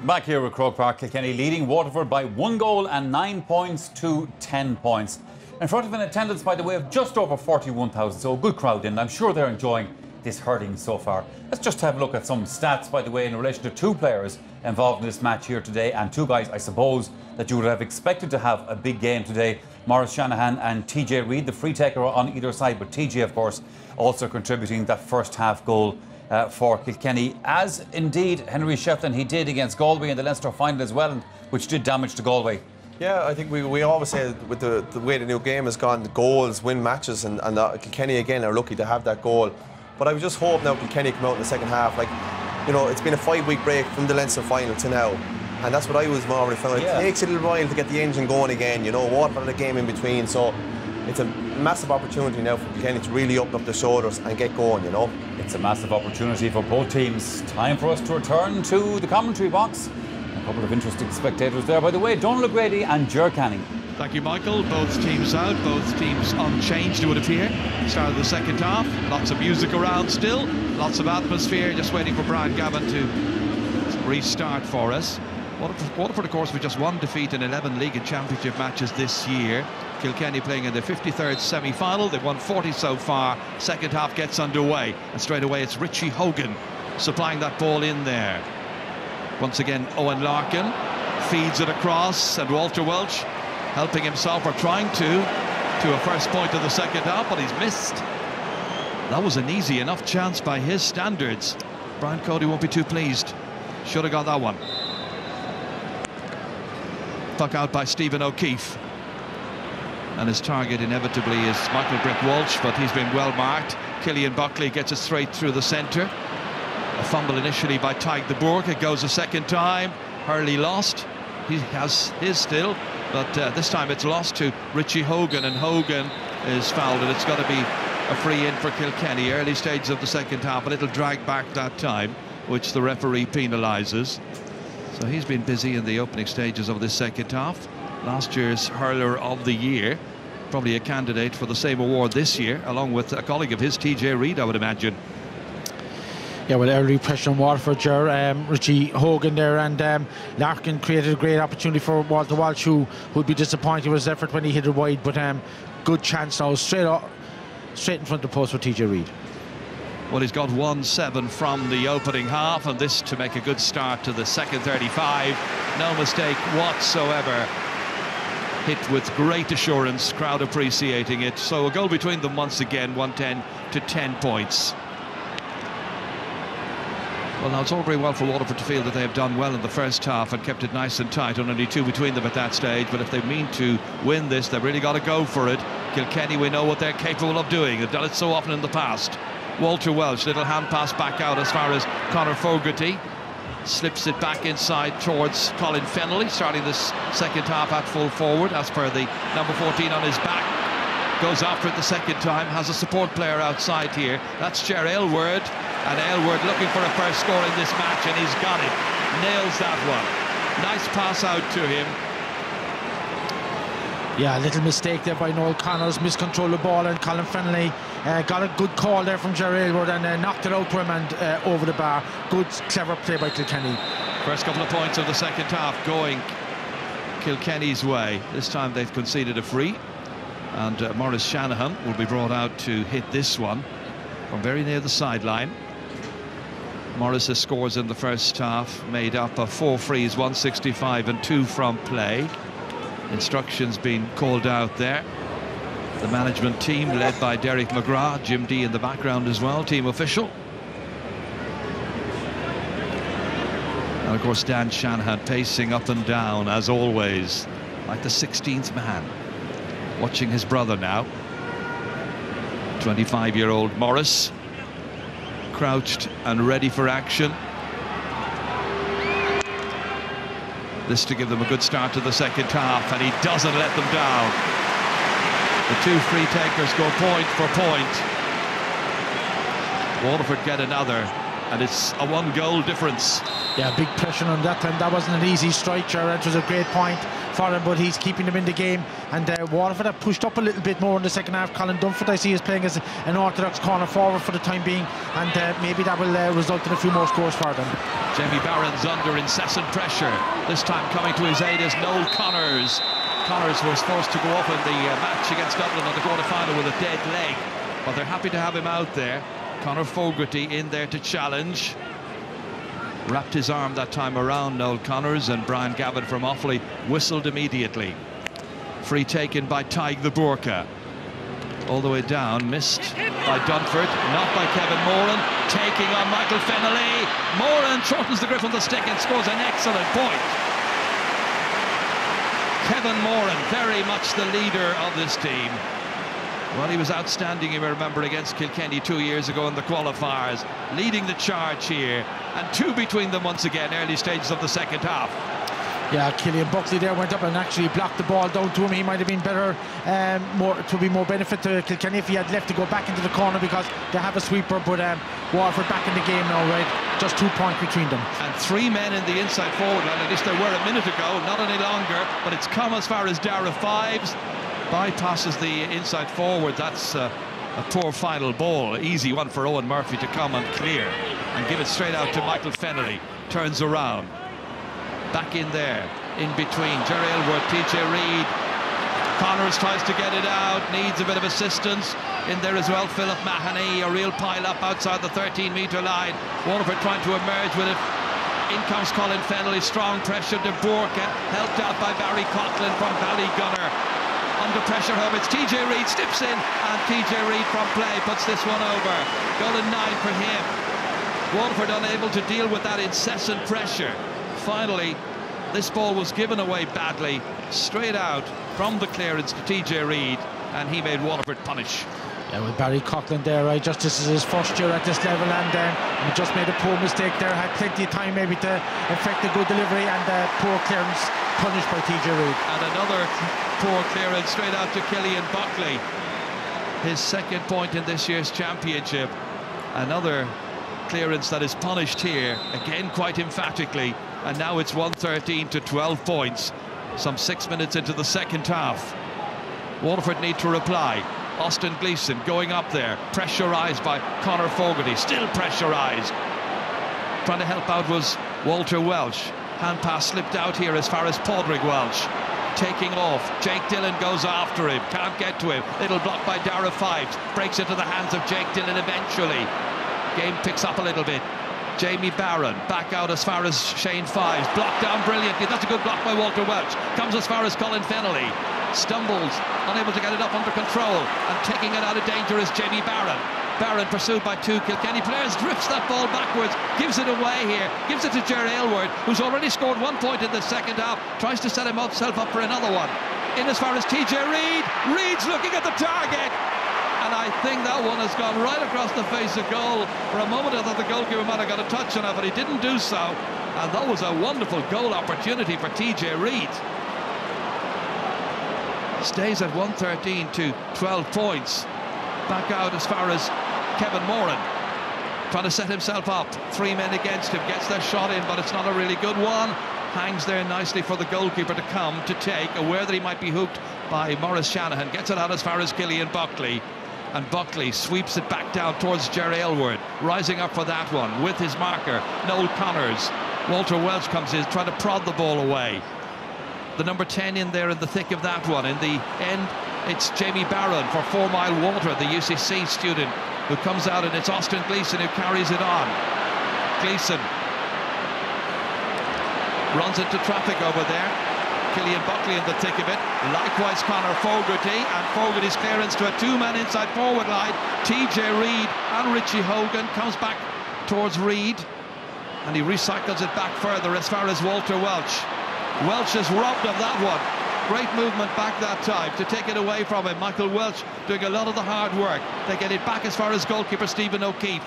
Back here at Croke Park, Kilkenny leading Waterford by 1 goal and 9 points to 10 points. In front of an attendance, by the way, of just over 41,000, so a good crowd in. I'm sure they're enjoying this hurling so far. Let's just have a look at some stats, by the way, in relation to two players involved in this match here today, and two guys, I suppose, that you would have expected to have a big game today. Maurice Shanahan and TJ Reid, the free taker on either side, but TJ, of course, also contributing that first half goal for Kilkenny, as indeed Henry Shefflin, he did against Galway in the Leinster final as well, which did damage to Galway. Yeah, I think we always say with the way the new game has gone, the goals win matches, and Kilkenny again are lucky to have that goal. But I would just hope now Kilkenny come out in the second half. Like, you know, it's been a 5-week break from the Leinster final to now, and that's what I was more found. It takes a little while to get the engine going again. You know, Waterford had a game in between, so it's a massive opportunity now for Kilkenny to really open up their shoulders and get going, you know. It's a massive opportunity for both teams. Time for us to return to the commentary box. A couple of interesting spectators there, by the way. Donal O'Grady and Ger Canning. Thank you, Michael. Both teams out, both teams unchanged, it would appear. Start of the second half. Lots of music around still. Lots of atmosphere. Just waiting for Brian Gavin to restart for us. Waterford, of course, with just one defeat in 11 league and championship matches this year. Kilkenny playing in their 53rd semi-final. They've won 40 so far. Second half gets underway, and straight away it's Richie Hogan supplying that ball in there. Once again, Owen Larkin feeds it across, and Walter Welch helping himself, or trying to a first point of the second half, but he's missed. That was an easy enough chance by his standards. Brian Cody won't be too pleased. Should have got that one. Puck out by Stephen O'Keefe. And his target inevitably is Michael Brick Walsh, but he's been well marked. Killian Buckley gets it straight through the centre. A fumble initially by Tadhg de Bourg. It goes a second time. Hurley lost. He has his still, but this time it's lost to Richie Hogan, and Hogan is fouled, and it's got to be a free in for Kilkenny. Early stages of the second half, a little drag back that time, which the referee penalises. So he's been busy in the opening stages of this second half. Last year's hurler of the year, probably a candidate for the same award this year, along with a colleague of his, TJ Reid, I would imagine. Yeah, with early pressure on Waterford, Richie Hogan there, and Larkin created a great opportunity for Walter Walsh, who would be disappointed with his effort when he hit it wide, but good chance now, straight in front of the post for TJ Reid. Well, he's got 1-7 from the opening half, and this to make a good start to the second 35. No mistake whatsoever. Hit with great assurance, crowd appreciating it. So a goal between them once again, 110 to 10 points. Well, now it's all very well for Waterford to feel that they have done well in the first half and kept it nice and tight, and only 2 between them at that stage. But if they mean to win this, they've really got to go for it. Kilkenny, we know what they're capable of doing. They've done it so often in the past. Walter Welch, little hand pass back out as far as Conor Fogarty. Slips it back inside towards Colin Fennelly, starting this second half at full forward, as per the number 14 on his back. Goes after it the second time, has a support player outside here. That's Ger Aylward, and Aylward looking for a first score in this match, and he's got it. Nails that one. Nice pass out to him. Yeah, a little mistake there by Noel Connors, miscontrolled the ball, and Colin Fennelly got a good call there from Ger Aylward, and knocked it out to him and over the bar. Good, clever play by Kilkenny. First couple of points of the second half going Kilkenny's way. This time they've conceded a free, and Maurice Shanahan will be brought out to hit this one from very near the sideline. Maurice's scores in the first half made up of 4 frees, 165 and 2 from play. Instructions being called out there. The management team led by Derek McGrath, Jim D in the background as well, team official. And of course Dan Shanahan pacing up and down as always, like the 16th man, watching his brother now. 25-year-old Maurice, crouched and ready for action. This to give them a good start to the second half, and he doesn't let them down. The 2 free takers go point for point. Waterford get another, and it's a 1-goal difference. Yeah, big pressure on that time. That wasn't an easy strike, Ger. It was a great point for them, but he's keeping them in the game. And Waterford have pushed up a little bit more in the second half. Colin Dunford, I see, is playing as an orthodox corner forward for the time being, and maybe that will result in a few more scores for them. Jamie Barron's under incessant pressure. This time coming to his aid is Noel Connors. Connors was forced to go up in the match against Dublin in the quarter-final with a dead leg, but they're happy to have him out there. Conor Fogarty in there to challenge. Wrapped his arm that time around Noel Connors, and Brian Gavin from Offaly whistled immediately. Free taken by Tig the Burka. All the way down, missed by Dunford, not by Kevin Moran. Taking on Michael Fennelly. Moran shortens the grip on the stick and scores an excellent point. Kevin Moran, very much the leader of this team. Well, he was outstanding, you may remember, against Kilkenny 2 years ago in the qualifiers, leading the charge here, and two between them once again, early stages of the second half. Yeah, Killian Buckley there went up and actually blocked the ball down to him. He might have been better, to be more benefit to Kilkenny if he had left to go back into the corner, because they have a sweeper, but Waterford back in the game now, right? Just 2 points between them. And three men in the inside forward line, at least there were a minute ago, not any longer, but it's come as far as Dara Fives. Bypasses the inside forward. That's a poor final ball. Easy one for Owen Murphy to come and clear and give it straight out to Michael Fennelly. Turns around. Back in there, in between Jerry Elwood, TJ Reid. Connors tries to get it out, needs a bit of assistance. In there as well, Philip Mahoney, a real pile-up outside the 13-metre line. Waterford trying to emerge with it. In comes Colin Fennelly, strong pressure. De Burka, helped out by Barry Coughlin from Ballygunner. Under pressure home, it's TJ Reid, steps in, and TJ Reid from play puts this one over. Goal in 9 for him. Waterford unable to deal with that incessant pressure. Finally, this ball was given away badly, straight out from the clearance to TJ Reid, and he made Waterford punish. Yeah, with Barry Coughlin there, right, just this is his first year at this level, and he just made a poor mistake there, had plenty of time maybe to effect a good delivery, and poor clearance punished by TJ Reid. And another poor clearance straight out to Killian Buckley. His second point in this year's championship. Another clearance that is punished here, again quite emphatically, and now it's 113 to 12 points, some 6 minutes into the second half. Waterford need to reply. Austin Gleeson going up there, pressurised by Conor Fogarty, still pressurised. Trying to help out was Walter Welsh. Hand pass slipped out here as far as Padraig Welsh. Taking off, Jake Dillon goes after him, can't get to him. Little block by Dara Fives, breaks into the hands of Jake Dillon eventually. Game picks up a little bit. Jamie Barron back out as far as Shane Fives, blocked down brilliantly. That's a good block by Walter Welch. Comes as far as Colin Fennelly, stumbles, unable to get it up under control, and taking it out of danger is Jamie Barron. Barron pursued by two Kilkenny players, drifts that ball backwards, gives it away here, gives it to Jerry Aylward, who's already scored 1 point in the second half, tries to set himself up for another one. In as far as TJ Reid, Reid's looking at the target, and I think that one has gone right across the face of goal. For a moment I thought the goalkeeper might have got a touch on it, but he didn't do so, and that was a wonderful goal opportunity for TJ Reid. Stays at 113 to 12 points. Back out as far as Kevin Moran, trying to set himself up. 3 men against him, gets their shot in, but it's not a really good one. Hangs there nicely for the goalkeeper to come to take, aware that he might be hooked by Maurice Shanahan. Gets it out as far as Killian Buckley, and Buckley sweeps it back down towards Jerry Aylward, rising up for that one with his marker Noel Connors. Walter Welch comes in, trying to prod the ball away. The number 10 in there in the thick of that one. In the end, it's Jamie Barron for 4 Mile Water, the UCC student, who comes out, and it's Austin Gleeson who carries it on. Gleeson runs into traffic over there. Killian Buckley in the thick of it. Likewise Conor Fogarty, and Fogarty's clearance to a 2-man inside forward line. TJ Reid and Richie Hogan comes back towards Reid, and he recycles it back further as far as Walter Welch. Welch is robbed of that one. Great movement back that time to take it away from him. Michael Welch doing a lot of the hard work. They get it back as far as goalkeeper Stephen O'Keefe.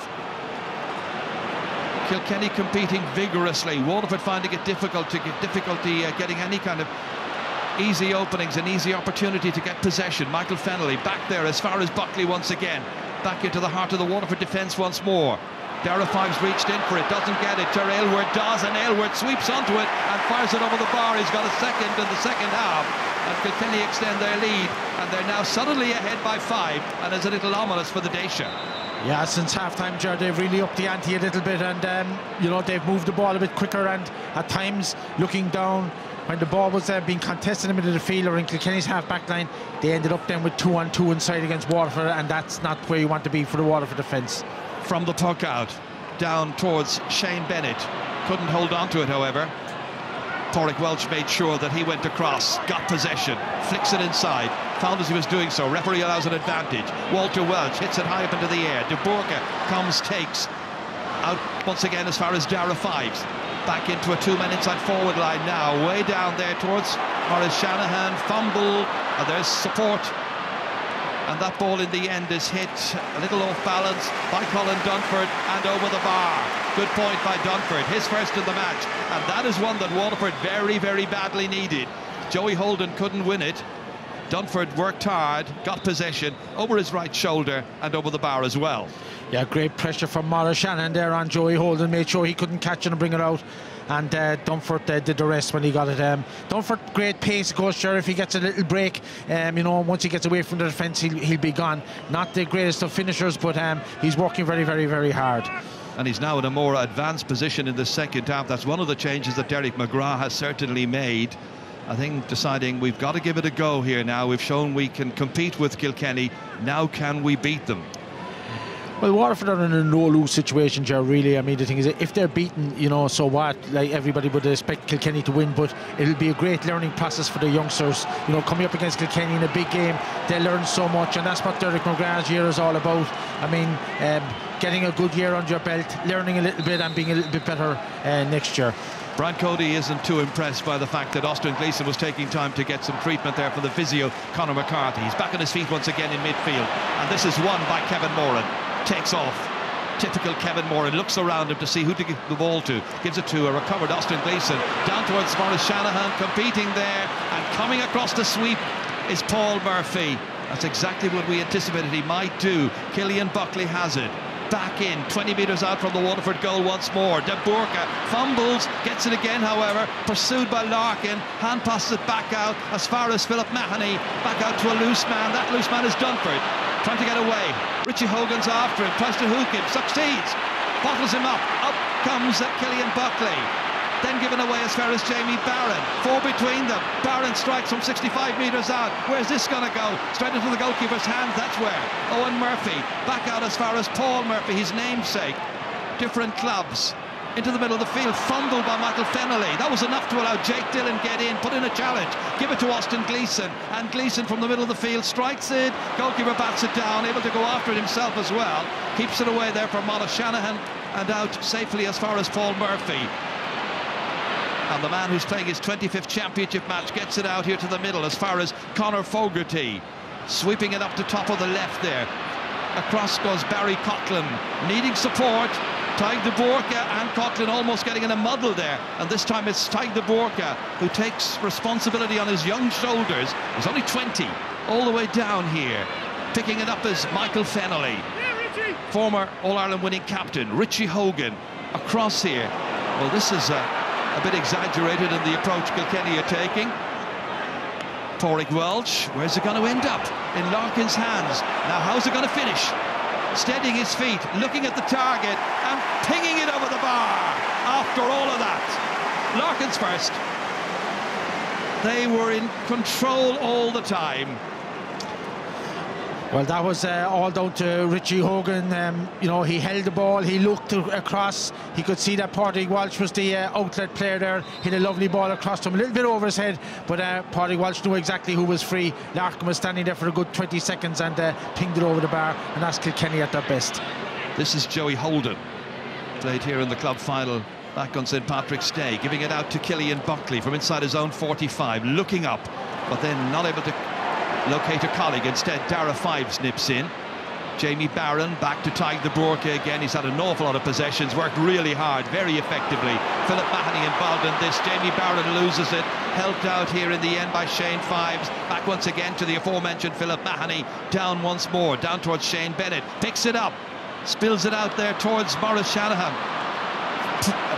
Kilkenny competing vigorously. Waterford finding it difficulty getting any kind of easy openings, an easy opportunity to get possession. Michael Fennelly back there as far as Buckley once again. Back into the heart of the Waterford defence once more. Dara Fives reached in for it, doesn't get it. Ger Aylward does, and Aylward sweeps onto it and fires it over the bar. He's got a second in the second half, and Kilkenny extend their lead, and they're now suddenly ahead by 5, and is a little ominous for the Dacia. Yeah, since half-time, Ger, they've really upped the ante a little bit, and you know, they've moved the ball a bit quicker, and at times looking down when the ball was being contested in the middle of the field or in Kilkenny's half-back line, they ended up then with 2-on-2 inside against Waterford, and that's not where you want to be for the Waterford defence. From the puck out, down towards Shane Bennett. Couldn't hold on to it, however. Pádraig Welch made sure that he went across, got possession, flicks it inside, found as he was doing so. Referee allows an advantage. Walter Welch hits it high up into the air. De Bourke comes, takes. Out once again as far as Dara Fives. Back into a 2-man inside forward line now. Way down there towards Maurice Shanahan. Fumble, and there's support. And that ball in the end is hit a little off balance by Colin Dunford and over the bar. Good point by Dunford, his first in the match, and that is one that Waterford very, very badly needed. Joey Holden couldn't win it. Dunford worked hard, got possession over his right shoulder and over the bar as well. Yeah, great pressure from Maurice Shanahan there on Joey Holden, made sure he couldn't catch it and bring it out. And Dunford did the rest when he got it. Dunford, great pace, goes sure if he gets a little break, you know, once he gets away from the defence, he'll be gone. Not the greatest of finishers, but he's working very, very, very hard. And he's now in a more advanced position in the second half. That's one of the changes that Derek McGrath has certainly made. I think deciding we've got to give it a go here now. We've shown we can compete with Kilkenny. Now can we beat them? Well, Waterford are in a no-lose situation, Ger, really. I mean, the thing is, if they're beaten, you know, so what? Like, everybody would expect Kilkenny to win, but it'll be a great learning process for the youngsters. You know, coming up against Kilkenny in a big game, they learn so much, and that's what Derek McGrath's year is all about. I mean, getting a good year under your belt, learning a little bit and being a little bit better next year. Brian Cody isn't too impressed by the fact that Austin Gleeson was taking time to get some treatment there for the physio, Conor McCarthy. He's back on his feet once again in midfield, and this is won by Kevin Moran. Takes off. Typical Kevin Moran. Looks around him to see who to give the ball to. Gives it to a recovered Austin Gleeson. Down towards Maurice Shanahan, competing there, and coming across the sweep is Paul Murphy. That's exactly what we anticipated he might do. Killian Buckley has it. Back in, 20 metres out from the Waterford goal once more. De Bourke fumbles, gets it again, however, pursued by Larkin. Hand passes it back out as far as Philip Mahoney. Back out to a loose man. That loose man is Dunford, trying to get away. Richie Hogan's after him, tries to hook him, succeeds. Bottles him up. Up comes Killian Buckley. Then given away as far as Jamie Barron. 4 between them. Barron strikes from 65 metres out. Where's this going to go? Straight into the goalkeeper's hands, that's where. Owen Murphy back out as far as Paul Murphy, his namesake. Different clubs. Into the middle of the field, fumbled by Michael Fennelly. That was enough to allow Jake Dillon get in, put in a challenge, give it to Austin Gleeson, and Gleeson from the middle of the field strikes it. Goalkeeper bats it down, able to go after it himself as well. Keeps it away there from Maurice Shanahan, and out safely as far as Paul Murphy. And the man who's playing his 25th championship match gets it out here to the middle as far as Conor Fogarty, sweeping it up to top of the left there. Across goes Barry Coughlin, needing support. Tadhg De Bourke and Coughlin almost getting in a muddle there, and this time it's Tadhg De Bourke who takes responsibility on his young shoulders. He's only 20, all the way down here. Picking it up is Michael Fennelly, former All-Ireland winning captain. Richie Hogan across here. Well, this is a bit exaggerated in the approach Kilkenny are taking. Pádraig Welch, where's it going to end up? In Larkin's hands. Now how's it going to finish? Steadying his feet, looking at the target and pinging it over the bar. After all of that, Larkin's first. They were in control all the time. Well, that was all down to Richie Hogan. You know, he held the ball, he looked across, he could see that Pádraig Welch was the outlet player there. Hit a lovely ball across to him, a little bit over his head, but Pádraig Welch knew exactly who was free. Larkin was standing there for a good 20 seconds and pinged it over the bar, and that's Kilkenny at their best. This is Joey Holden, played here in the club final back on St Patrick's Day, giving it out to Killian Buckley from inside his own 45, looking up, but then not able to locate a colleague. Instead, Dara Fives nips in. Jamie Barron back to Tadhg De Bourke again. He's had an awful lot of possessions, worked really hard, very effectively. Philip Mahoney involved in this. Jamie Barron loses it, helped out here in the end by Shane Fives. Back once again to the aforementioned Philip Mahoney. Down once more, down towards Shane Bennett. Picks it up. spills it out there towards Maurice Shanahan.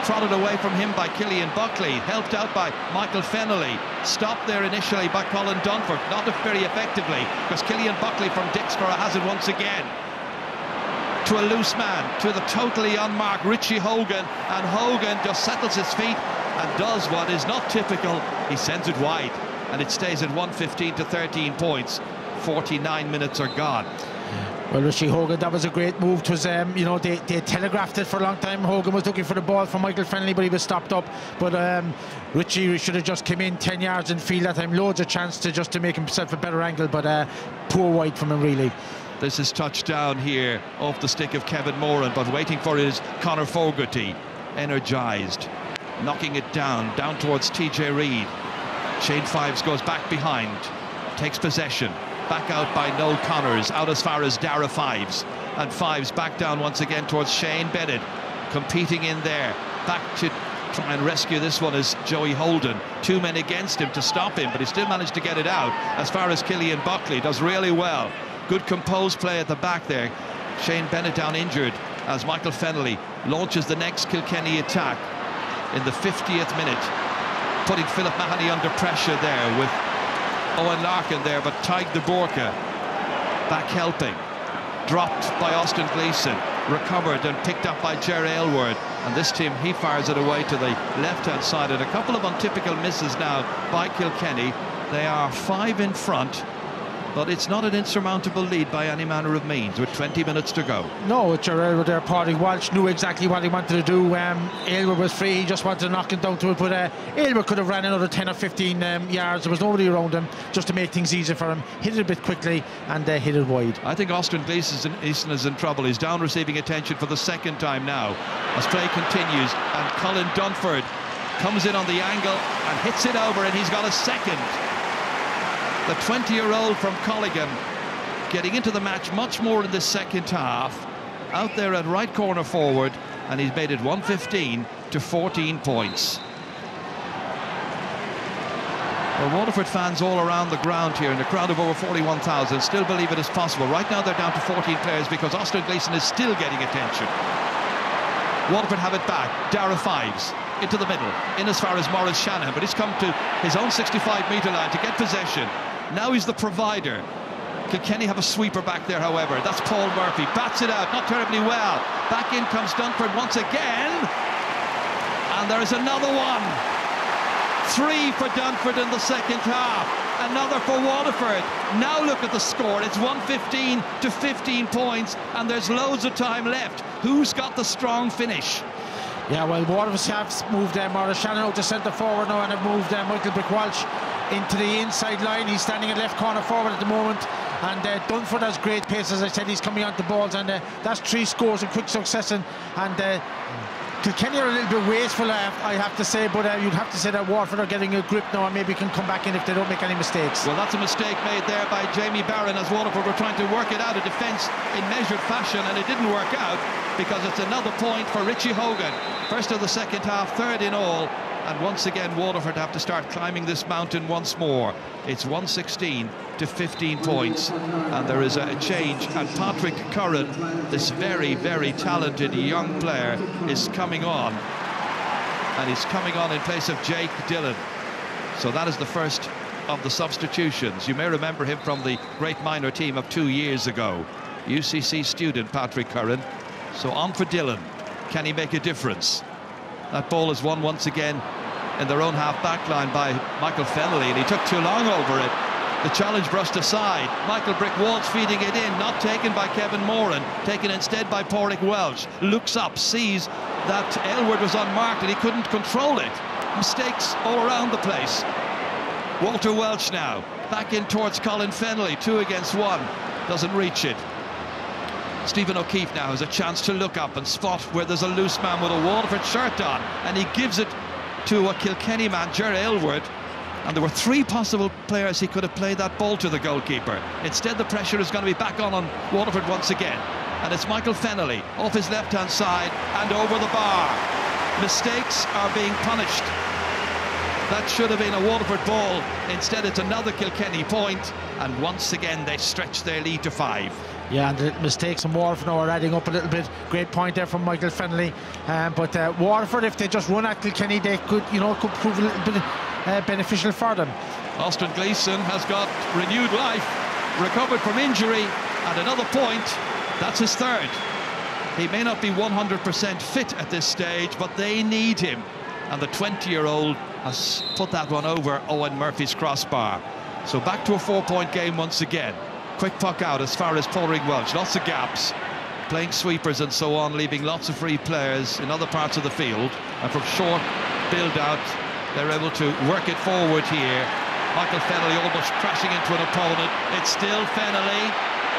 Prodded away from him by Killian Buckley, helped out by Michael Fennelly. Stopped there initially by Colin Dunford, not very effectively, because Killian Buckley from Dixborough has it once again. To a loose man, to the totally unmarked Richie Hogan, and Hogan just settles his feet and does what is not typical. He sends it wide, and it stays at 115 to 13 points. 49 minutes are gone. Well, Richie Hogan, that was a great move. It was, you know, they telegraphed it for a long time. Hogan was looking for the ball from Michael Fennelly, but he was stopped up. But Richie should have just come in 10 yards in field that time. Loads of chance to make himself a better angle, but poor wide from him, really. This is touchdown here off the stick of Kevin Moran, but waiting for it is Conor Fogarty, energised, knocking it down towards TJ Reid. Shane Fives goes back behind, takes possession. Back out by Noel Connors, out as far as Dara Fives. And Fives back down once again towards Shane Bennett, competing in there. Back to try and rescue this one is Joey Holden. 2 men against him to stop him, but he still managed to get it out. As far as Killian Buckley, does really well. Good composed play at the back there. Shane Bennett down injured as Michael Fennelly launches the next Kilkenny attack in the 50th minute, putting Philip Mahoney under pressure there with Owen Larkin there, but Tig de Borca back helping. Dropped by Austin Gleeson, recovered and picked up by Ger Aylward. And this team, he fires it away to the left-hand side. And a couple of untypical misses now by Kilkenny. They are 5 in front, but it's not an insurmountable lead by any manner of means with 20 minutes to go. No, Ger Aylward there, Padraig Walsh knew exactly what he wanted to do. Aylward was free, he just wanted to knock it down to it, but Aylward could have ran another 10 or 15 yards. There was nobody around him, just to make things easier for him. Hit it a bit quickly and hit it wide. I think Austin Gleeson is in trouble. He's down receiving attention for the second time now as play continues, and Colin Dunford comes in on the angle and hits it over, and he's got a second. The 20-year-old from Colligan getting into the match much more in the second half, out there at right corner forward, and he's made it 115 to 14 points. Well, Waterford fans all around the ground here, in a crowd of over 41,000, still believe it is possible. Right now they're down to 14 players because Austin Gleeson is still getting attention. Waterford have it back. Dara Fives into the middle, in as far as Maurice Shanahan, but he's come to his own 65-metre line to get possession. Now he's the provider. Kilkenny have a sweeper back there, however. That's Paul Murphy. Bats it out, not terribly well. Back in comes Dunford once again. And there's another one. 3 for Dunford in the second half. Another for Waterford. Now look at the score. It's 115 to 15 points, and there's loads of time left. Who's got the strong finish? Yeah, well, Waterford have moved Maurice Shanahan out to centre forward now, and have moved Michael Brick-Walsh into the inside line. He's standing at left corner forward at the moment, and Dunford has great pace. As I said, he's coming onto balls, and that's 3 scores in quick succession. And Kilkenny are a little bit wasteful, I have to say, but you'd have to say that Waterford are getting a grip now and maybe can come back in if they don't make any mistakes. Well, that's a mistake made there by Jamie Barron as Waterford were trying to work it out, a defence in measured fashion, and it didn't work out because it's another point for Richie Hogan. First of the second half, 3rd in all, and once again Waterford have to start climbing this mountain once more. It's 116 to 15 points, and there is a change, and Patrick Curran, this very, very talented young player, is coming on, and he's coming on in place of Jake Dillon. So that is the first of the substitutions. You may remember him from the great minor team of 2 years ago. UCC student Patrick Curran. So on for Dillon. Can he make a difference? That ball is won once again in their own half-back line by Michael Fennelly, and he took too long over it. The challenge brushed aside. Michael Brick-Walsh feeding it in, not taken by Kevin Moran, taken instead by Padraig Welsh. Looks up, sees that Aylward was unmarked and he couldn't control it. Mistakes all around the place. Walter Welsh now, back in towards Colin Fennelly, 2 against 1. Doesn't reach it. Stephen O'Keefe now has a chance to look up and spot where there's a loose man with a Waterford shirt on, and he gives it to a Kilkenny man, Ger Aylward, and there were 3 possible players he could have played that ball to the goalkeeper. Instead, the pressure is going to be back on Waterford once again, and it's Michael Fennelly off his left-hand side and over the bar. Mistakes are being punished. That should have been a Waterford ball. Instead, it's another Kilkenny point, and once again they stretch their lead to 5. Yeah, and the mistakes from Waterford now are adding up a little bit. Great point there from Michael Fennelly. But Waterford, if they just run at Kilkenny, they could, could prove a little bit beneficial for them. Austin Gleeson has got renewed life, recovered from injury, and another point. That's his third. He may not be 100% fit at this stage, but they need him. And the 20-year-old has put that one over Owen Murphy's crossbar. So back to a 4-point game once again. Quick puck out as far as Padraig Welch. Lots of gaps, playing sweepers and so on, leaving lots of free players in other parts of the field. And from short build-out, they're able to work it forward here. Michael Fennelly almost crashing into an opponent. It's still Fennelly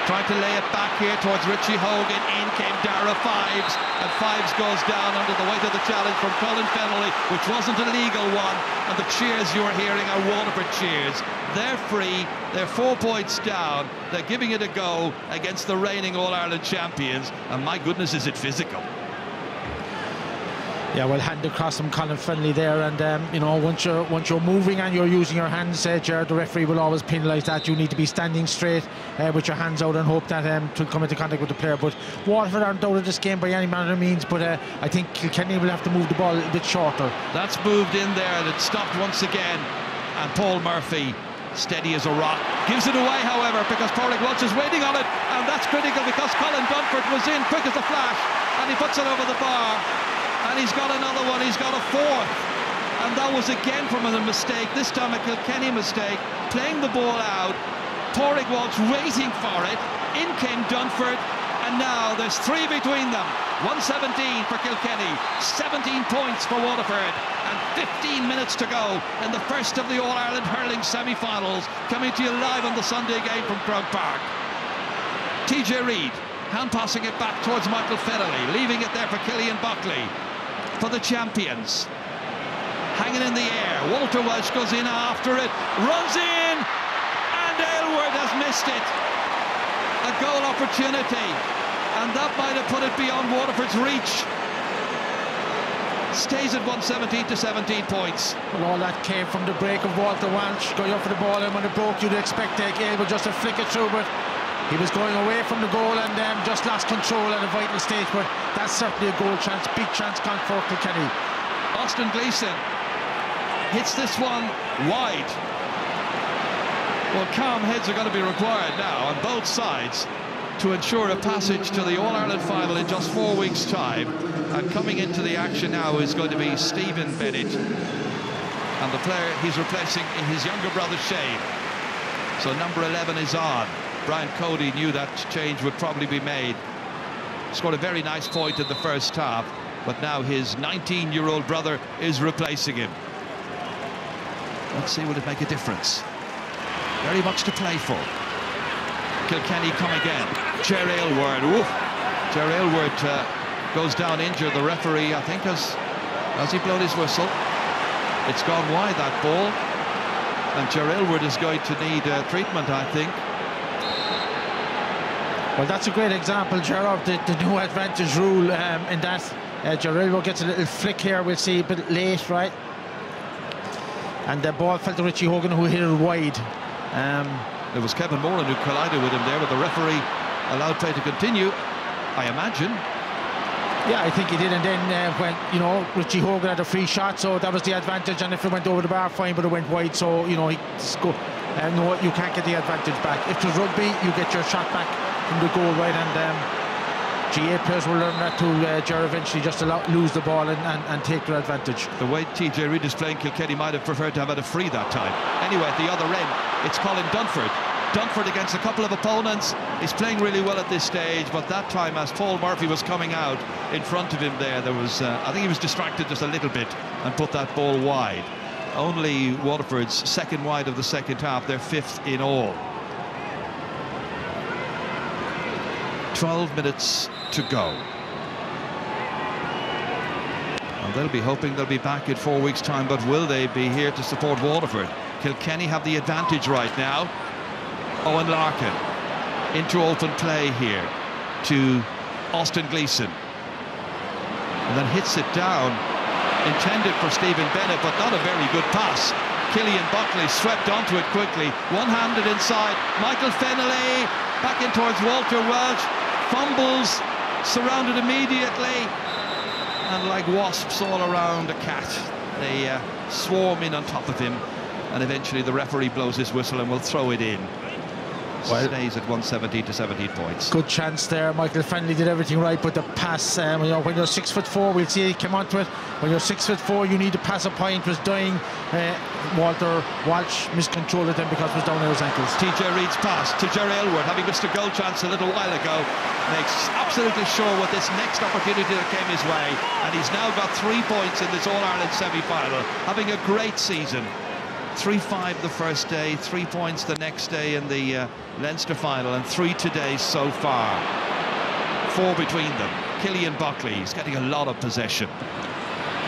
trying to lay it back here towards Richie Hogan. In came Dara Fives, and Fives goes down under the weight of the challenge from Colin Fennelly, which wasn't a legal one. And the cheers you're hearing are Waterford cheers. They're free, they're 4 points down, they're giving it a go against the reigning All-Ireland champions, and my goodness, is it physical. Yeah, well, hand across from Colin Fennelly there, and once you're moving and you're using your hands, Gerard, the referee will always penalise that. You need to be standing straight with your hands out and hope that to come into contact with the player. But Waterford aren't out of this game by any manner of means, but I think Kilkenny will have to move the ball a little bit shorter. That's moved in there, and it's stopped once again, and Paul Murphy, steady as a rock, gives it away, however, because Padraig Welch is waiting on it, and that's critical because Colin Dunford was in quick as a flash, and he puts it over the bar. And he's got another one, he's got a fourth. And that was again from a mistake, this time a Kilkenny mistake, playing the ball out. Padraig Welch waiting for it. In came Dunford, and now there's 3 between them. 117 for Kilkenny, 17 points for Waterford, and 15 minutes to go in the first of the All-Ireland Hurling semi-finals, coming to you live on the Sunday game from Croke Park. TJ Reid hand-passing it back towards Michael Fennelly, leaving it there for Killian Buckley. For the champions, hanging in the air. Walter Welsh goes in after it, runs in, and Aylward has missed it. A goal opportunity, and that might have put it beyond Waterford's reach. Stays at 117 to 17 points. Well, all that came from the break of Walter Welsh going up for the ball, and when it broke, you'd expect Aylward just to flick it through, but he was going away from the goal and just lost control at a vital stage. But that's certainly a goal chance, big chance gone for Kilkenny. Austin Gleeson hits this one wide. Well, calm heads are going to be required now on both sides to ensure a passage to the All-Ireland final in just 4 weeks' time. And coming into the action now is going to be Stephen Bennett, and the player he's replacing is his younger brother Shane. So number 11 is on. Brian Cody knew that change would probably be made. Scored a very nice point in the first half, but now his 19-year-old brother is replacing him. Let's see, will it make a difference? Very much to play for. Kilkenny come again. Ger Aylward, Ger Aylward goes down injured. The referee, I think, has he blown his whistle? It's gone wide, that ball. And Ger Aylward is going to need treatment, I think. Well, that's a great example, Gerard, of the new advantage rule in that Ger Aylward gets a little flick here, we'll see, a bit late, right? And the ball fell to Richie Hogan, who hit it wide. It was Kevin Moran who collided with him there, but the referee allowed play to continue, I imagine. Yeah, I think he did, and then when, Richie Hogan had a free shot, so that was the advantage, and if it went over the bar, fine, but it went wide, so, no, you can't get the advantage back. If it's rugby, you get your shot back from the goal, right, and GA players will learn that to Ger eventually, just to lose the ball and take their advantage. The way TJ Reid is playing, Kilkenny might have preferred to have had a free that time. Anyway, at the other end, it's Colin Dunford. Dunford against a couple of opponents. He's playing really well at this stage, but that time, as Paul Murphy was coming out in front of him there was, I think he was distracted just a little bit and put that ball wide. Only Waterford's second wide of the second half, they're 5th in all. 12 minutes to go. And they'll be hoping they'll be back in 4 weeks' time, but will they be here to support Waterford? Kilkenny have the advantage right now. Owen Larkin into open play here to Austin Gleeson, and then hits it down, intended for Stephen Bennett, but not a very good pass. Killian Buckley swept onto it quickly, one-handed inside. Michael Fennelly back in towards Walter Welch, fumbles, surrounded immediately, and like wasps all around a cat, they swarm in on top of him, and eventually the referee blows his whistle and will throw it in. Well, stays at 117 to 17 points. Good chance there. Michael Fennelly did everything right, but the pass, you know, when you're 6'4", we'll see he came onto it. When you're 6'4", you need to pass a point. Was dying. Walter Walsh miscontrolled him because it was down at his ankles. TJ Reid's pass to Jerry Elwood, having missed a goal chance a little while ago, makes absolutely sure what this next opportunity that came his way, and he's now got 3 points in this All-Ireland semi-final, having a great season. 3-5 the first day, 3 points the next day in the Leinster final, and 3 today so far. 4 between them. Killian Buckley, he's getting a lot of possession.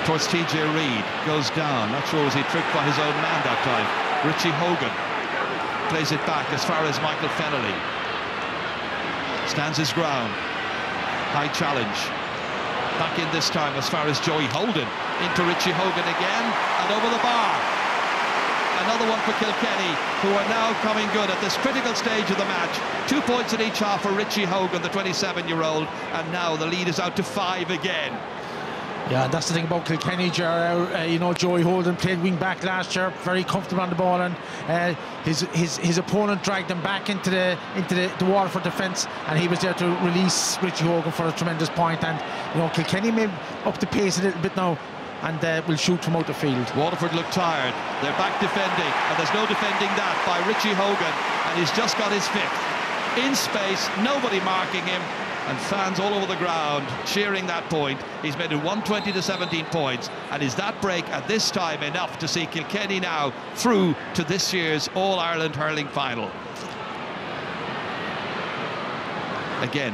Towards TJ Reid, goes down. Not sure was he tricked by his own man that time. Richie Hogan plays it back as far as Michael Fennelly. Stands his ground. High challenge. Back in this time as far as Joey Holden. Into Richie Hogan again, and over the bar. Another one for Kilkenny, who are now coming good at this critical stage of the match. 2 points in each half for Richie Hogan, the 27-year-old, and now the lead is out to 5 again. Yeah, that's the thing about Kilkenny, you know, Joey Holden played wing back last year, very comfortable on the ball, and his opponent dragged him back into the Waterford defence, and he was there to release Richie Hogan for a tremendous point. And you know, Kilkenny may up the pace a little bit now, and will shoot from out the field. Waterford look tired. They're back defending, and there's no defending that by Richie Hogan, and he's just got his 5th. In space, nobody marking him, and fans all over the ground cheering that point. He's made it 120 to 17 points, and is that break at this time enough to see Kilkenny now through to this year's All-Ireland hurling final? Again,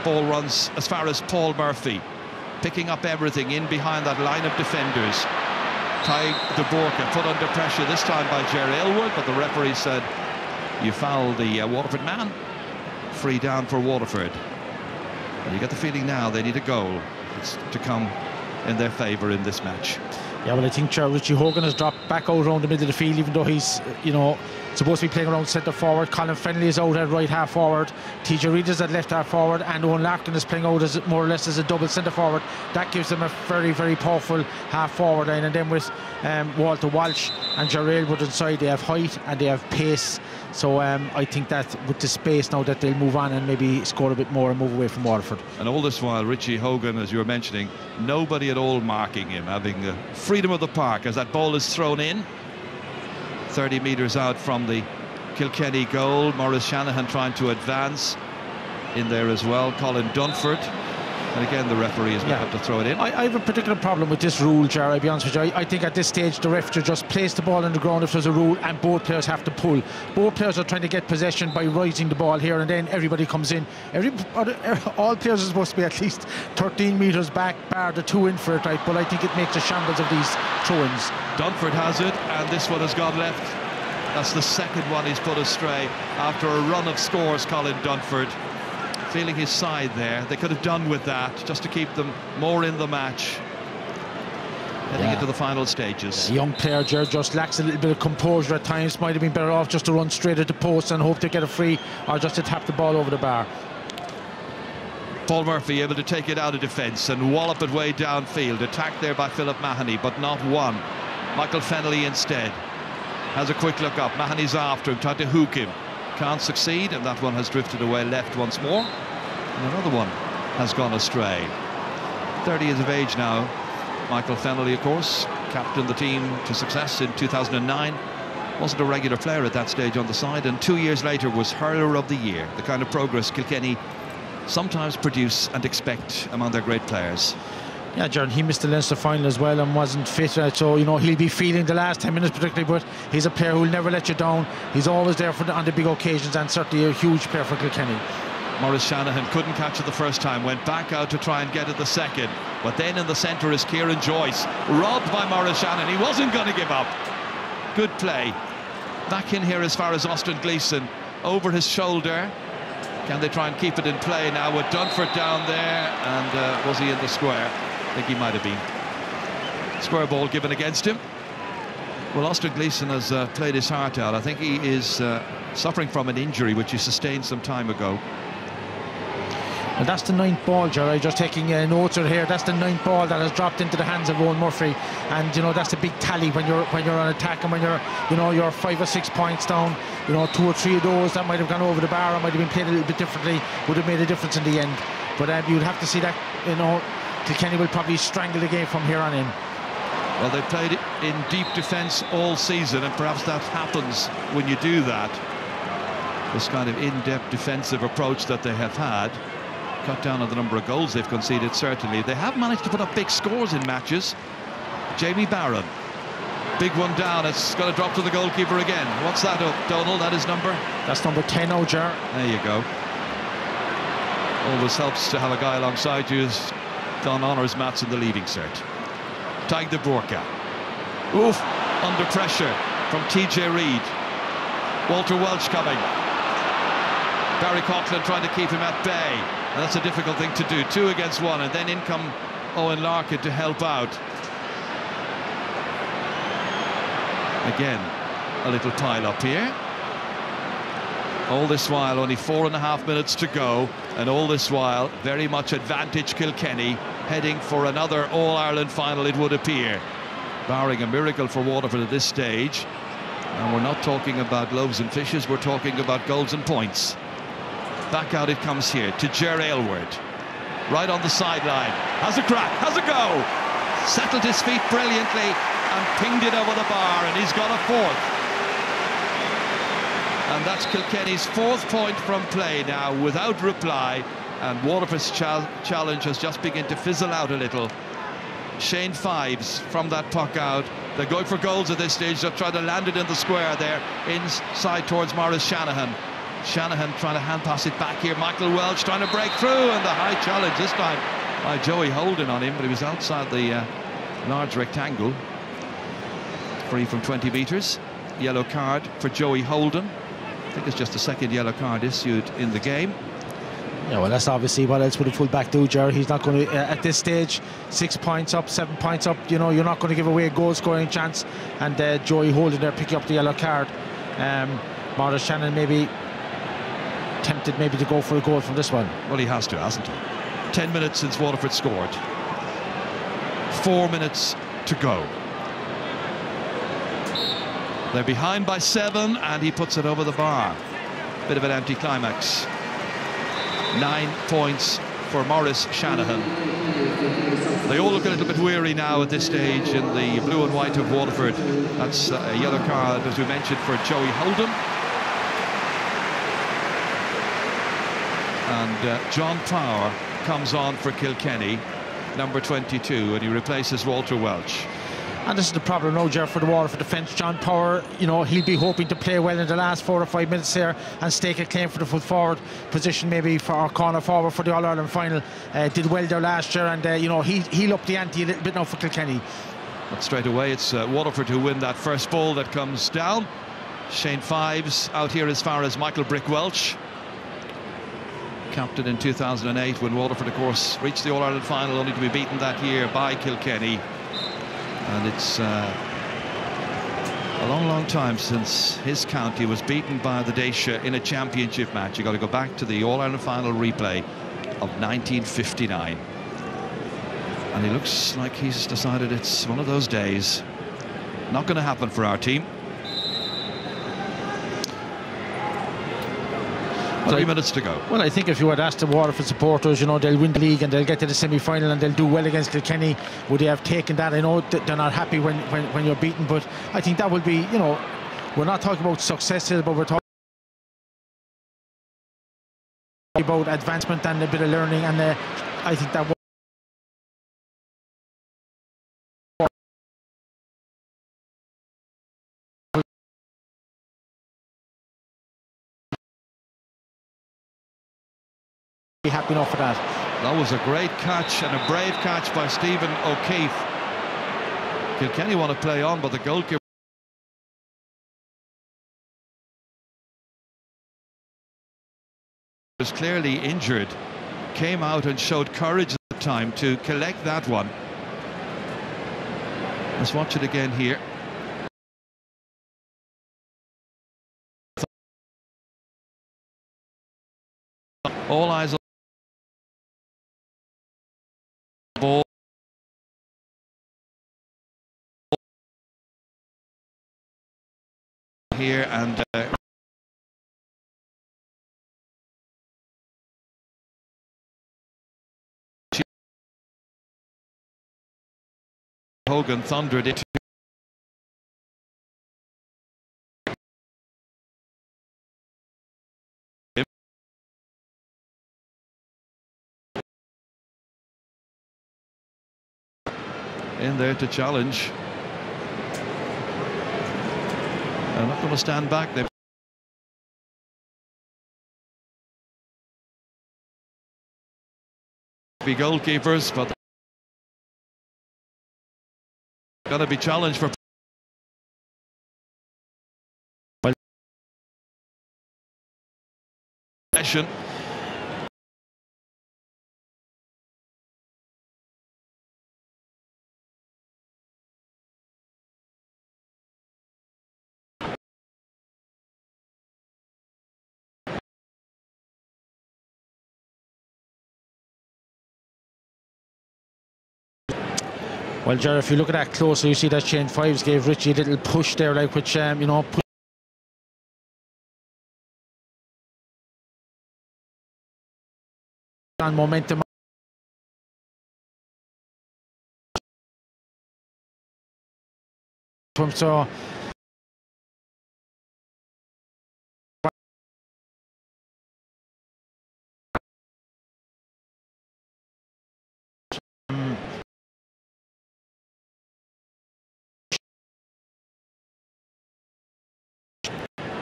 ball runs as far as Paul Murphy, picking up everything in behind that line of defenders. Ty de Borca put under pressure this time by Jerry Elwood, but the referee said, you fouled the Waterford man. Free down for Waterford. And you get the feeling now they need a goal. It's to come in their favour in this match. Yeah, well, I think Richie Hogan has dropped back out around the middle of the field, even though he's, you know, supposed to be playing around centre forward. Colin Fennelly is out at right half forward. TJ Reid is at left half forward, and Owen Larkin is playing out as more or less as a double centre forward. That gives them a very, very powerful half forward line. And then with Walter Walsh and Jerry Elwood inside, they have height and they have pace. So I think that with the space now, that they'll move on and maybe score a bit more and move away from Waterford. And all this while, Richie Hogan, as you were mentioning, nobody at all marking him, having the freedom of the park as that ball is thrown in. 30 metres out from the Kilkenny goal. Maurice Shanahan trying to advance in there as well. Colin Dunford. And again, the referee has got to throw it in. I have a particular problem with this rule, Jerry, I'll be honest with you. I think at this stage the ref should just place the ball on the ground if there's a rule, and both players have to pull. Both players are trying to get possession by rising the ball here, and then everybody comes in. All players are supposed to be at least 13 metres back, bar the 2 in for it, right? But I think it makes a shambles of these throw-ins. Dunford has it, and this one has gone left. That's the second one he's put astray after a run of scores, Colin Dunford. Feeling his side there. They could have done with that just to keep them more in the match heading into the final stages. A young player, Jared, just lacks a little bit of composure at times. Might have been better off just to run straight at the post and hope to get a free, or just to tap the ball over the bar. Paul Murphy able to take it out of defence and wallop it way downfield. Attacked there by Philip Mahoney, but not one. Michael Fennelly instead has a quick look up. Mahoney's after him, trying to hook him. Can't succeed, and that one has drifted away left once more. And another one has gone astray. 30 years of age now. Michael Fennelly, of course, captained the team to success in 2009. Wasn't a regular player at that stage on the side, and 2 years later was Hurler of the Year. The kind of progress Kilkenny sometimes produce and expect among their great players. Yeah, Jaron, he missed the Leinster final as well and wasn't fit, so you know he'll be feeling the last 10 minutes particularly, but he's a player who'll never let you down. He's always there on the big occasions, and certainly a huge player for Kilkenny. Maurice Shanahan couldn't catch it the first time, went back out to try and get it the second, but then in the centre is Kieran Joyce, robbed by Maurice Shanahan. He wasn't going to give up. Good play. Back in here as far as Austin Gleeson, over his shoulder. Can they try and keep it in play now with Dunford down there, and was he in the square? I think he might have been. Square ball given against him. Well, Austin Gleeson has played his heart out. I think he is suffering from an injury which he sustained some time ago. And that's the 9th ball, Jerry. Just taking notes here. That's the 9th ball that has dropped into the hands of Owen Murphy, and that's a big tally when you're on attack, and when you're 5 or 6 points down. 2 or 3 of those that might have gone over the bar, or might have been played a little bit differently, would have made a difference in the end. But you'd have to see that. Kilkenny will probably strangle the game from here on in. Well, they've played in deep defence all season, and perhaps that happens when you do that. This kind of in-depth defensive approach that they have had. Cut down on the number of goals they've conceded, certainly. They have managed to put up big scores in matches. Jamie Barron, big one down. It's got to drop to the goalkeeper again. What's that, Donald? That is number? That's number 10, Ger. There you go. Always helps to have a guy alongside you who's done honours mats in the leaving cert. Tag de Burka. Oof, under pressure from TJ Reid. Walter Welch coming. Barry Coughlin trying to keep him at bay. And that's a difficult thing to do. 2 against 1, and then in come Owen Larkin to help out. Again, a little pile up here. All this while, only 4.5 minutes to go, and all this while, very much advantage Kilkenny, heading for another All-Ireland final, it would appear. Barring a miracle for Waterford at this stage. And we're not talking about loaves and fishes, we're talking about goals and points. Back out it comes here to Ger Aylward. Right on the sideline. Has a crack, has a go. Settled his feet brilliantly and pinged it over the bar, and he's got a 4th. And that's Kilkenny's 4th point from play now, without reply. And Waterford's challenge has just begun to fizzle out a little. Shane Fives from that puck out. They're going for goals at this stage. They're trying to land it in the square there, inside towards Maurice Shanahan. Shanahan trying to hand pass it back here. Michael Welch trying to break through, and the high challenge this time by Joey Holden on him, but he was outside the large rectangle. Free from 20 metres. Yellow card for Joey Holden. I think it's just the 2nd yellow card issued in the game. Yeah, well, that's obviously what else would a full-back do, Jerry. He's not going to, at this stage, 6 points up, 7 points up, you're not going to give away a goal-scoring chance. And Joey Holden there picking up the yellow card. Maurice Shannon maybe tempted to go for a goal from this one. Well, he has to, hasn't he? 10 minutes since Waterford scored. 4 minutes to go. They're behind by 7, and he puts it over the bar. Bit of an anticlimax. 9 points for Maurice Shanahan. They all look a little bit weary now at this stage in the blue and white of Waterford. That's a yellow card, as we mentioned, for Joey Holden. And John Power comes on for Kilkenny, number 22, and he replaces Walter Welch. And this is the problem now, Jeff, for the Waterford defence. John Power, he'll be hoping to play well in the last 4 or 5 minutes here and stake a claim for the full forward position, maybe for our corner forward for the All-Ireland final. Did well there last year, and he'll up the ante a little bit now for Kilkenny. But straight away, it's Waterford who win that first ball that comes down. Shane Fives out here as far as Michael Brick Welch. Captain in 2008 when Waterford, of course, reached the All-Ireland final, only to be beaten that year by Kilkenny. And it's a long time since his county was beaten by the Dacia in a championship match. You've got to go back to the All-Ireland final replay of 1959. And he looks like he's decided it's one of those days. Not going to happen for our team. 3 minutes to go. Well, I think if you had asked the Waterford supporters, they'll win the league and they'll get to the semi-final and they'll do well against Kilkenny, would they have taken that? I know that they're not happy when you're beaten, but I think that would be, we're not talking about successes, but we're talking about advancement and a bit of learning, and I think that be happy enough for that. That was a great catch and a brave catch by Stephen O'Keefe. Kilkenny want to play on, but the goalkeeper was clearly injured. Came out and showed courage at the time to collect that one. Let's watch it again here. All eyes on the ball. Here and Hogan thundered it. In there to challenge. They're not going to stand back. They've be goalkeepers, but going to be challenged for possession. Well, Ger, if you look at that closer, you see that chain fives gave Richie a little push there, like, which, you know, put on momentum. So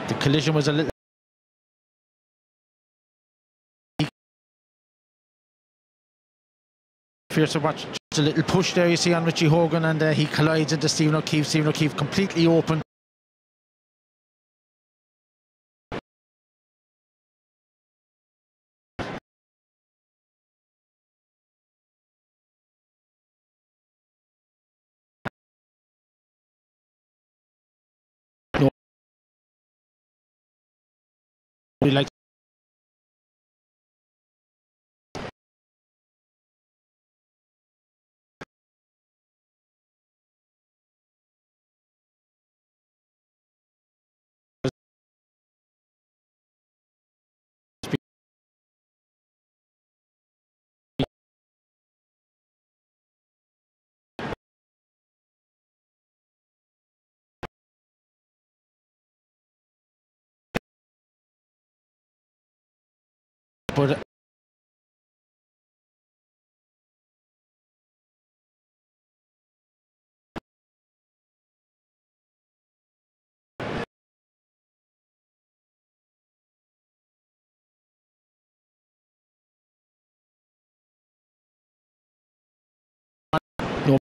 the collision was a little fierce to watch. Just a little push there you see on Richie Hogan, and he collides into Stephen O'Keefe. Stephen O'Keefe completely open. No. We like but no.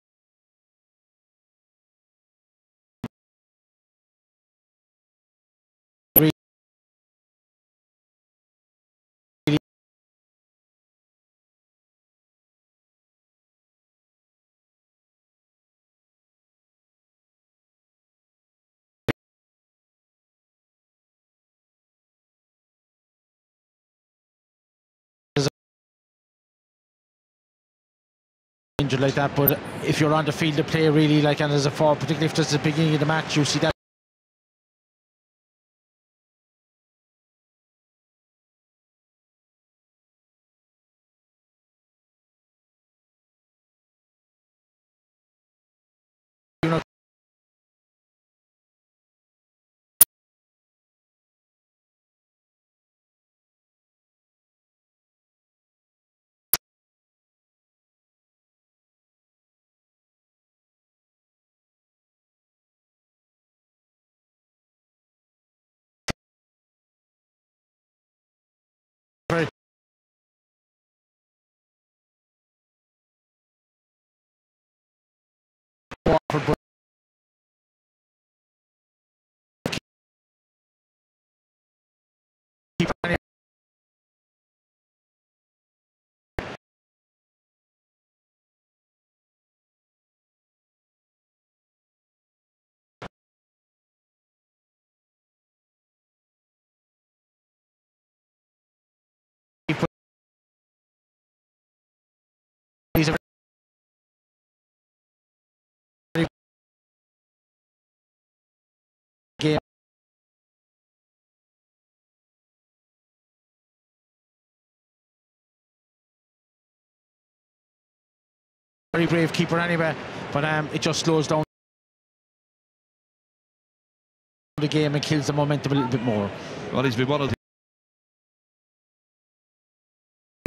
Injured like that, but if you're on the field to play really, like, and as a forward, particularly if it's the beginning of the match, you see that you know, very Waterford, but keep on very brave keeper anyway, but it just slows down the game and kills the momentum a little bit more. Well, he's been one of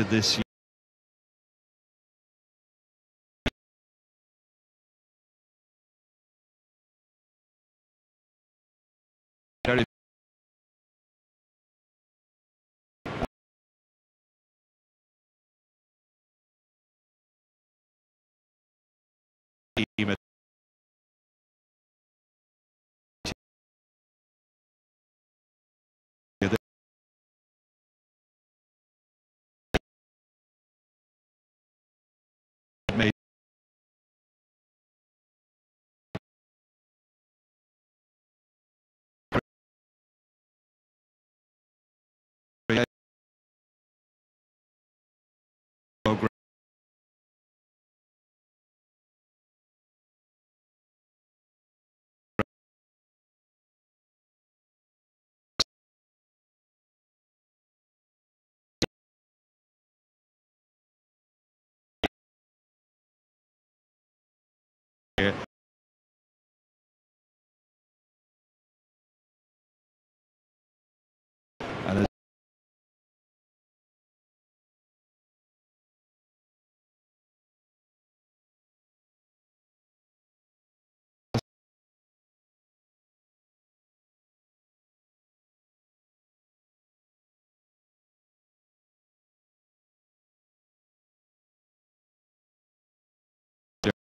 this year. Very team. Made progress. And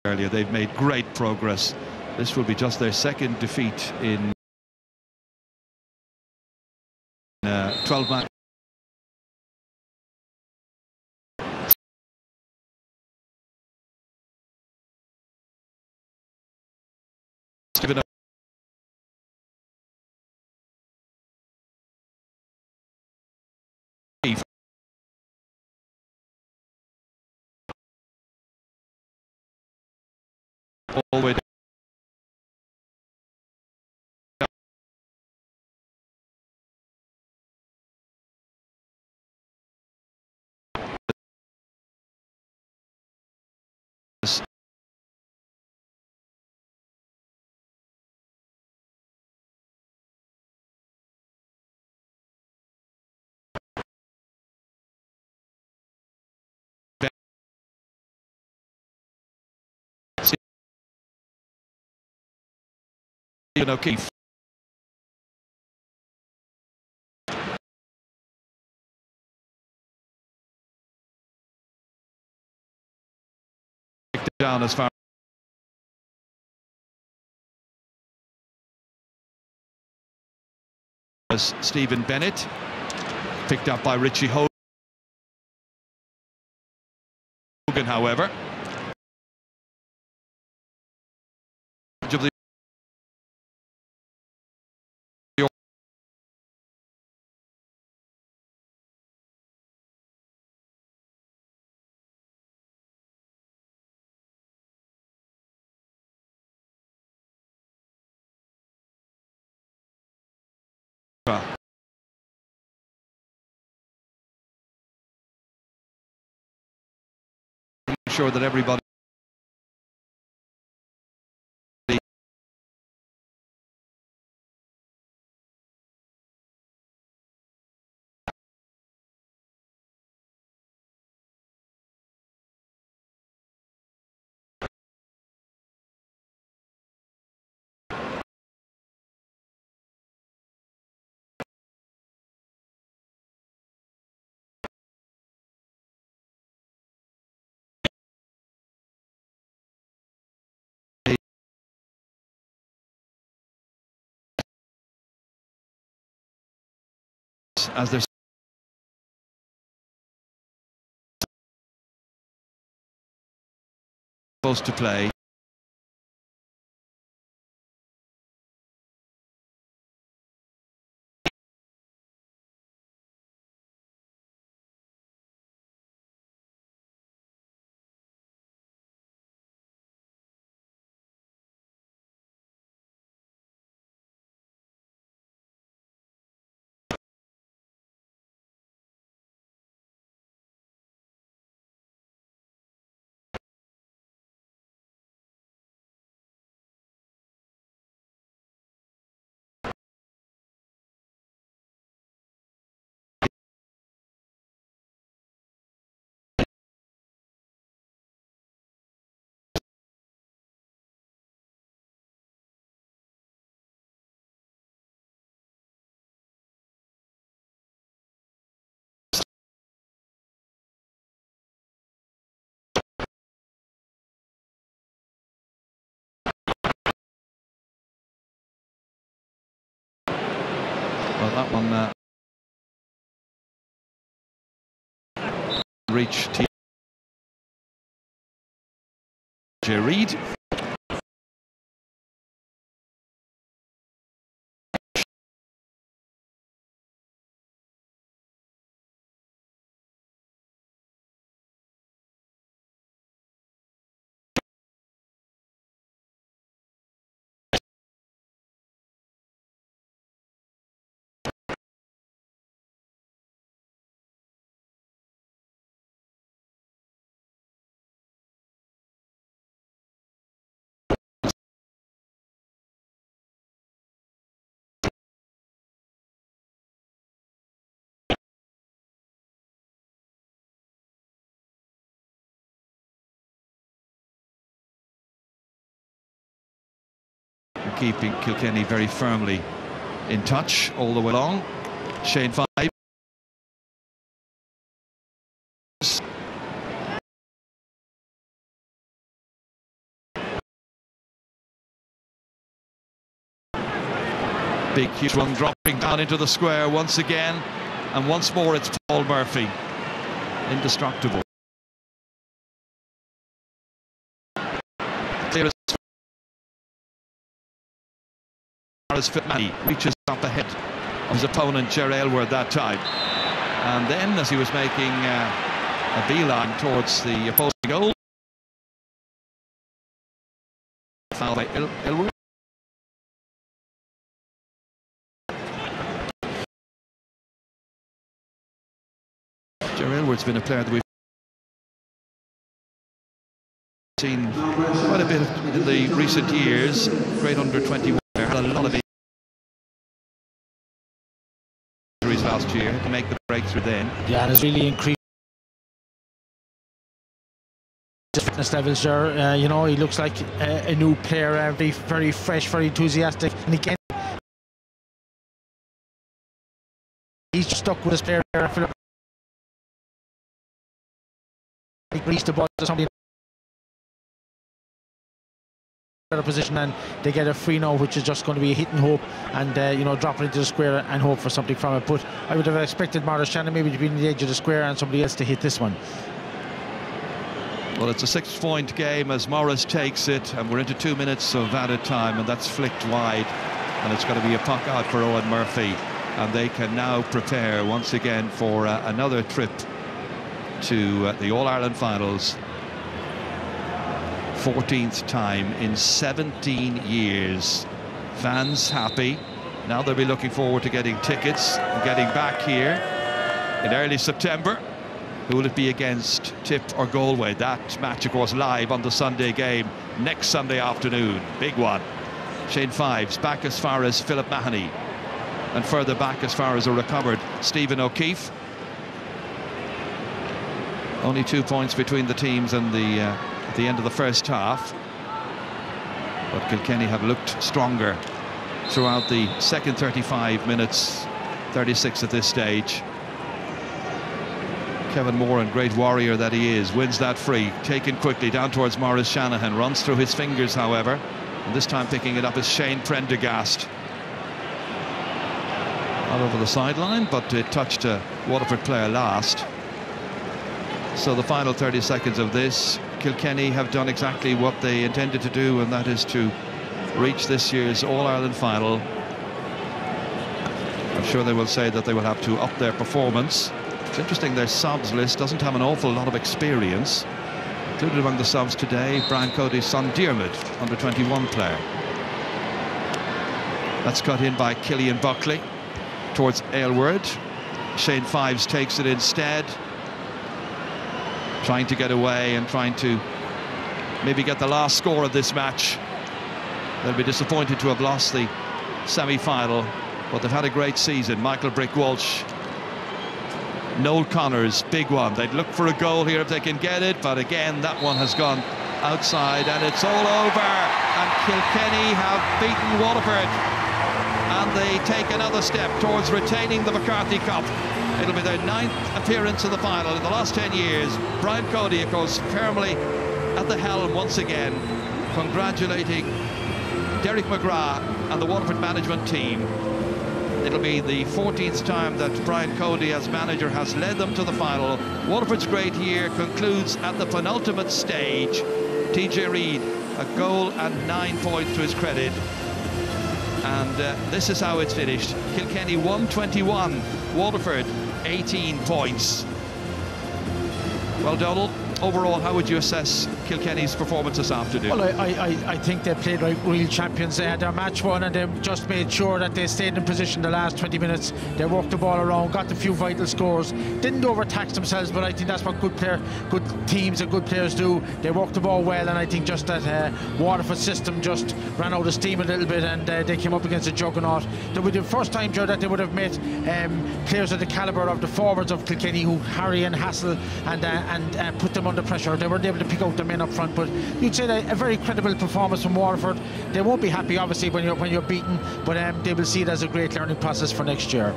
earlier, they've made great progress. This will be just their second defeat in 12 matches. Given up all the way down. Stephen O'Keefe. Down as far as Stephen Bennett, picked up by Richie Hogan, however. Of the sure that everybody as they're supposed to play. that one reached Reid. Keeping Kilkenny very firmly in touch all the way along. Shane Fives. Big huge run dropping down into the square once again, and once more it's Paul Murphy, indestructible. Clearest as Manny reaches up ahead of his opponent Ger Aylward that time, and then as he was making a beeline towards the opposing goal, foul by Aylward. Ger Aylward's been a player that we've seen quite a bit in the recent years. Great under 21. Had a lot of injuries last year to make the breakthrough then. Yeah, and it's really increased his fitness levels there. You know, he looks like a new player, very, very fresh, very enthusiastic. And again, he's just stuck with his player. He released the ball to somebody position, and they get a free now, which is just going to be a hit and hope, and you know, drop it into the square and hope for something from it. But I would have expected Maurice Shannon maybe to be in the edge of the square and somebody else to hit this one. Well, it's a 6-point game as Morris takes it, and we're into 2 minutes of added time, and that's flicked wide, and it's going to be a puck out for Owen Murphy, and they can now prepare once again for another trip to the All-Ireland finals. 14th time in 17 years. Fans happy. Now they'll be looking forward to getting tickets and getting back here in early September. Who will it be against, Tip or Galway? That match, of course, live on the Sunday game next Sunday afternoon. Big one. Shane Fives back as far as Philip Mahoney, and further back as far as a recovered Stephen O'Keefe. Only 2 points between the teams and at the end of the first half, but Kilkenny have looked stronger throughout the second 35 minutes, 36 at this stage. Kevin Moran, great warrior that he is, wins that free, taken quickly down towards Maurice Shanahan, runs through his fingers however, and this time picking it up is Shane Prendergast. All over the sideline, but it touched a Waterford player last. So the final 30 seconds of this, Kilkenny have done exactly what they intended to do, and that is to reach this year's All-Ireland final. I'm sure they will say that they will have to up their performance. It's interesting, their subs list doesn't have an awful lot of experience. Included among the subs today, Brian Cody's son Diarmid, under 21 player. That's cut in by Killian Buckley towards Aylward. Shane Fives takes it instead, trying to get away and trying to maybe get the last score of this match. They'll be disappointed to have lost the semi-final, but they've had a great season. Michael Brick-Walsh, Noel Connors, big one. They'd look for a goal here if they can get it, but again that one has gone outside, and it's all over, and Kilkenny have beaten Waterford, and they take another step towards retaining the McCarthy Cup. It'll be their 9th appearance in the final in the last 10 years. Brian Cody, of course, firmly at the helm once again, congratulating Derek McGrath and the Waterford management team. It'll be the 14th time that Brian Cody, as manager, has led them to the final. Waterford's great year concludes at the penultimate stage. TJ Reid, a goal and 9 points to his credit. And this is how it's finished. Kilkenny 121, Waterford 18 points. Well, Donald, overall, how would you assess Kilkenny's performance this afternoon? Well, I think they played like real champions. They had their match won, and they just made sure that they stayed in position the last 20 minutes. They worked the ball around, got a few vital scores, didn't overtax themselves, but I think that's what good teams and good players do. They worked the ball well, and I think just that Waterford system just ran out of steam a little bit, and they came up against a juggernaut. It would be the first time, Joe, that they would have met players of the calibre of the forwards of Kilkenny, who harry and hassle and put them under pressure. They weren't able to pick out the men up front, but you'd say that a very credible performance from Waterford. They won't be happy, obviously, when you're beaten, but they will see it as a great learning process for next year.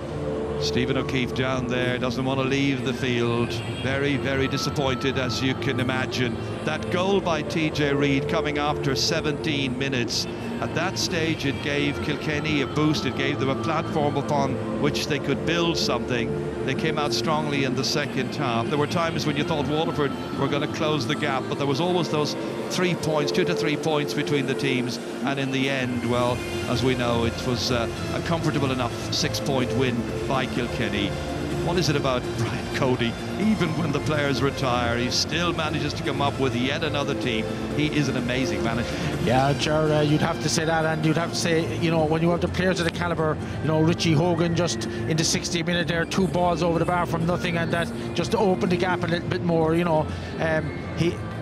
Stephen O'Keefe down there doesn't want to leave the field. Very, very disappointed, as you can imagine. That goal by TJ Reid coming after 17 minutes. At that stage, it gave Kilkenny a boost. It gave them a platform upon which they could build something. They came out strongly in the second half. There were times when you thought Waterford were going to close the gap, but there was always those 3 points, 2 to 3 points between the teams. And in the end, well, as we know, it was a comfortable enough 6-point win by Kilkenny. What is it about Brian Cody? Even when the players retire, he still manages to come up with yet another team. He is an amazing manager. Yeah, Ger, you'd have to say that, and you'd have to say, you know, when you have the players of the calibre, you know, Richie Hogan just in the 60th minute there, 2 balls over the bar from nothing, and that just to open the gap a little bit more, you know.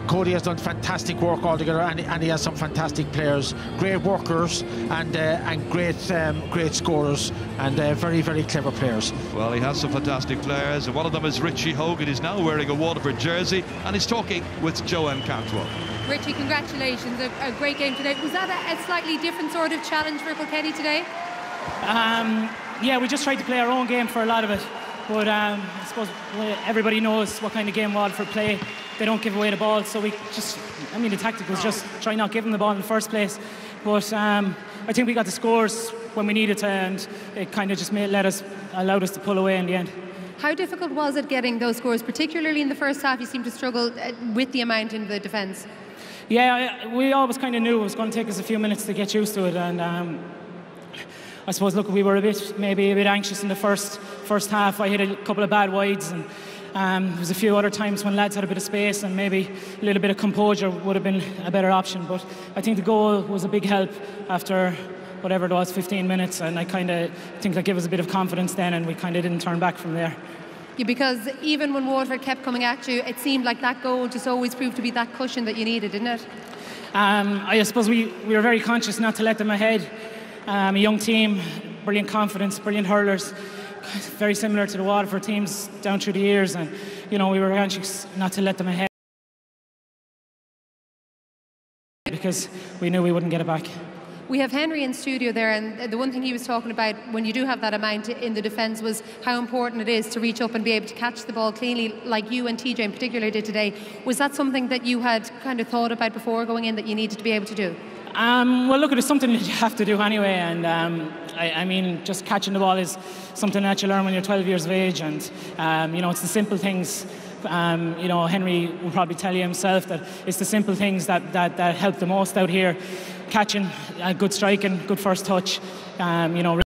Cody has done fantastic work altogether, and he has some fantastic players, great workers, and great scorers, and very, very clever players. Well, he has some fantastic players, and one of them is Richie Hogan. He's now wearing a Waterford jersey, and he's talking with Joanne Cantwell. Richie, congratulations, a great game today. Was that a slightly different sort of challenge for Kilkenny today? Yeah, we just tried to play our own game for a lot of it, but I suppose everybody knows what kind of game Waterford play. They don't give away the ball, so we just, I mean, the tactic was just try not give them the ball in the first place. But I think we got the scores when we needed to, and it kind of just allowed us to pull away in the end. How difficult was it getting those scores, particularly in the first half? You seemed to struggle with the amount in the defence. Yeah, we always kind of knew it was going to take us a few minutes to get used to it, and I suppose, look, we were maybe a bit anxious in the first half. I hit a couple of bad wides, and there was a few other times when lads had a bit of space, and maybe a little bit of composure would have been a better option. But I think the goal was a big help after whatever it was, 15 minutes, and I kind of think that gave us a bit of confidence then, and we kind of didn't turn back from there. Yeah, because even when Waterford kept coming at you, it seemed like that goal just always proved to be that cushion that you needed, didn't it? I suppose we were very conscious not to let them ahead. A young team, brilliant confidence, brilliant hurlers, very similar to the Waterford teams down through the years, and you know, we were anxious not to let them ahead because we knew we wouldn't get it back. We have Henry in studio there, and the one thing he was talking about when you do have that amount in the defence was how important it is to reach up and be able to catch the ball cleanly, like you and TJ in particular did today. Was that something that you had kind of thought about before going in, that you needed to be able to do? Well, look, it's something that you have to do anyway, and I mean, just catching the ball is something that you learn when you're 12 years of age, and you know, it's the simple things. You know, Henry will probably tell you himself that it's the simple things that help the most out here. Catching, good striking, good first touch, you know.